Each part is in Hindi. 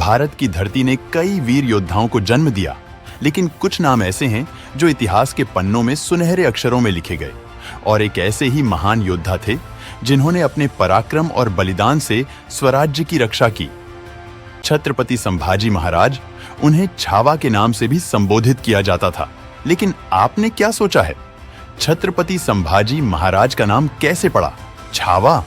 भारत की धरती ने कई वीर योद्धाओं को जन्म दिया, लेकिन कुछ नाम ऐसे हैं जो इतिहास के पन्नों में सुनहरे अक्षरों में लिखे गए और एक ऐसे ही महान योद्धा थे जिन्होंने अपने पराक्रम और बलिदान से स्वराज्य की रक्षा की। छत्रपति संभाजी महाराज, उन्हें छावा के नाम से भी संबोधित किया जाता था। लेकिन आपने क्या सोचा है, छत्रपति संभाजी महाराज का नाम कैसे पड़ा छावा?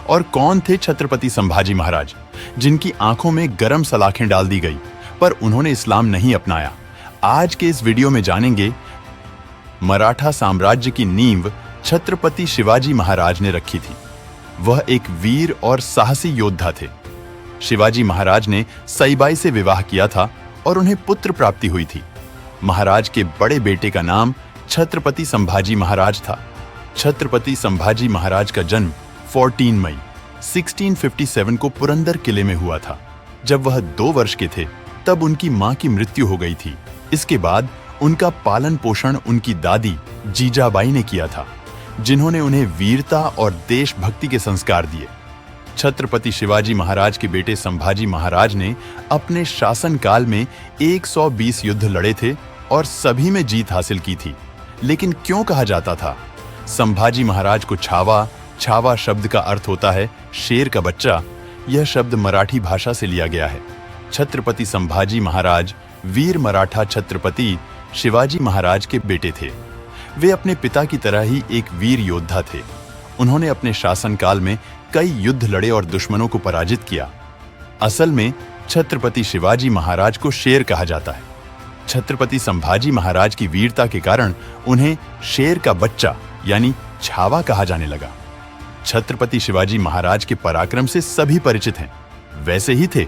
और कौन थे छत्रपति संभाजी महाराज जिनकी आंखों में गरम सलाखें डाल दी गई पर उन्होंने इस्लाम नहीं अपनाया? आज के इस वीडियो में जानेंगे। मराठा साम्राज्य की नींव छत्रपति शिवाजी महाराज ने रखी थी। वह एक वीर और साहसी योद्धा थे। शिवाजी महाराज ने सईबाई से विवाह किया था और उन्हें पुत्र प्राप्ति हुई थी। महाराज के बड़े बेटे का नाम छत्रपति संभाजी महाराज था। छत्रपति संभाजी महाराज का जन्म 14 मई 1657 को पुरंदर किले में हुआ था। जब वह 2 वर्ष के थे तब उनकी मां की मृत्यु हो गई थी। इसके बाद उनका पालन पोषण उनकी दादी जीजाबाई ने किया था, जिन्होंने उन्हें वीरता और देशभक्ति के संस्कार दिए। छत्रपति शिवाजी महाराज के बेटे संभाजी महाराज ने अपने शासनकाल में 120 युद्ध लड़े थे और सभी में जीत हासिल की थी। लेकिन क्यों कहा जाता था संभाजी महाराज को छावा? छावा शब्द का अर्थ होता है शेर का बच्चा। यह शब्द मराठी भाषा से लिया गया है। छत्रपति संभाजी महाराज वीर मराठा छत्रपति शिवाजी महाराज के बेटे थे। वे अपने पिता की तरह ही एक वीर योद्धा थे। उन्होंने अपने शासनकाल में कई युद्ध लड़े और दुश्मनों को पराजित किया। असल में छत्रपति शिवाजी महाराज को शेर कहा जाता है। छत्रपति संभाजी महाराज की वीरता के कारण उन्हें शेर का बच्चा यानी छावा कहा जाने लगा। छत्रपति शिवाजी महाराज के पराक्रम से सभी परिचित हैं। वैसे ही थे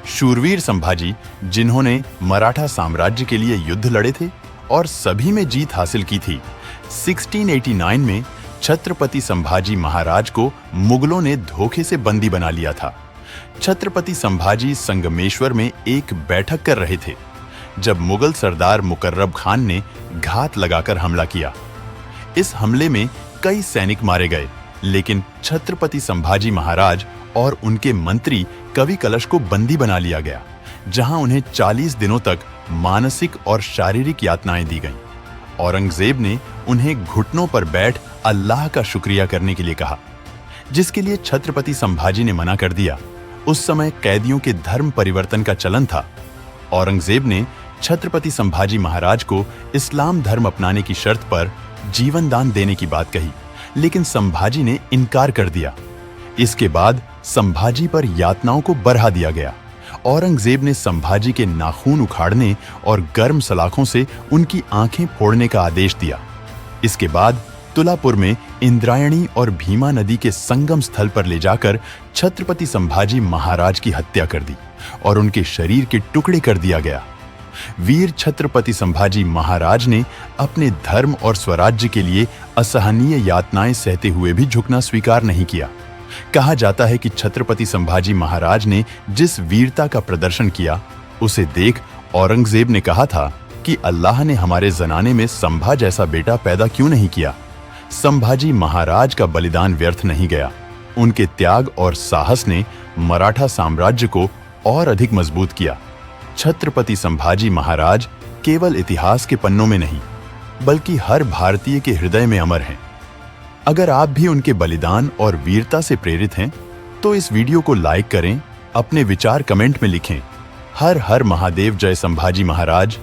शूरवीर संभाजी, जिन्होंने मराठा साम्राज्य के लिए युद्ध लड़े थे और सभी में जीत हासिल की थी। 1689 में छत्रपति संभाजी महाराज को मुगलों ने धोखे से बंदी बना लिया था। छत्रपति संभाजी संगमेश्वर में एक बैठक कर रहे थे जब मुगल सरदार मुकर्रब खान ने घात लगाकर हमला किया। इस हमले में कई सैनिक मारे गए, लेकिन छत्रपति संभाजी महाराज और उनके मंत्री कवि कलश को बंदी बना लिया गया, जहां उन्हें 40 दिनों तक मानसिक और शारीरिक यातनाएं दी गईं। औरंगजेब ने उन्हें घुटनों पर बैठ अल्लाह का शुक्रिया करने के लिए कहा, जिसके लिए छत्रपति संभाजी ने मना कर दिया। उस समय कैदियों के धर्म परिवर्तन का चलन था। औरंगजेब ने छत्रपति संभाजी महाराज को इस्लाम धर्म अपनाने की शर्त पर जीवन दान देने की बात कही, लेकिन संभाजी ने इनकार कर दिया। इसके बाद संभाजी पर यातनाओं को बढ़ा दिया गया। औरंगजेब ने संभाजी के नाखून उखाड़ने और गर्म सलाखों से उनकी आंखें फोड़ने का आदेश दिया। इसके बाद तुलापुर में इंद्रायणी और भीमा नदी के संगम स्थल पर ले जाकर छत्रपति संभाजी महाराज की हत्या कर दी और उनके शरीर के टुकड़े कर दिया गया। वीर छत्रपति संभाजी महाराज ने अपने धर्म और स्वराज्य के लिए असहनीय यातनाएं सहते हुए भी झुकना स्वीकार नहीं किया। कहा जाता है कि छत्रपति संभाजी महाराज ने जिस वीरता का प्रदर्शन किया, उसे देख औरंगजेब ने कहा था कि अल्लाह ने हमारे जनाने में संभा जैसा बेटा पैदा क्यों नहीं किया। संभाजी महाराज का बलिदान व्यर्थ नहीं गया। उनके त्याग और साहस ने मराठा साम्राज्य को और अधिक मजबूत किया। छत्रपति संभाजी महाराज केवल इतिहास के पन्नों में नहीं, बल्कि हर भारतीय के हृदय में अमर हैं। अगर आप भी उनके बलिदान और वीरता से प्रेरित हैं, तो इस वीडियो को लाइक करें, अपने विचार कमेंट में लिखें। हर हर महादेव, जय संभाजी महाराज।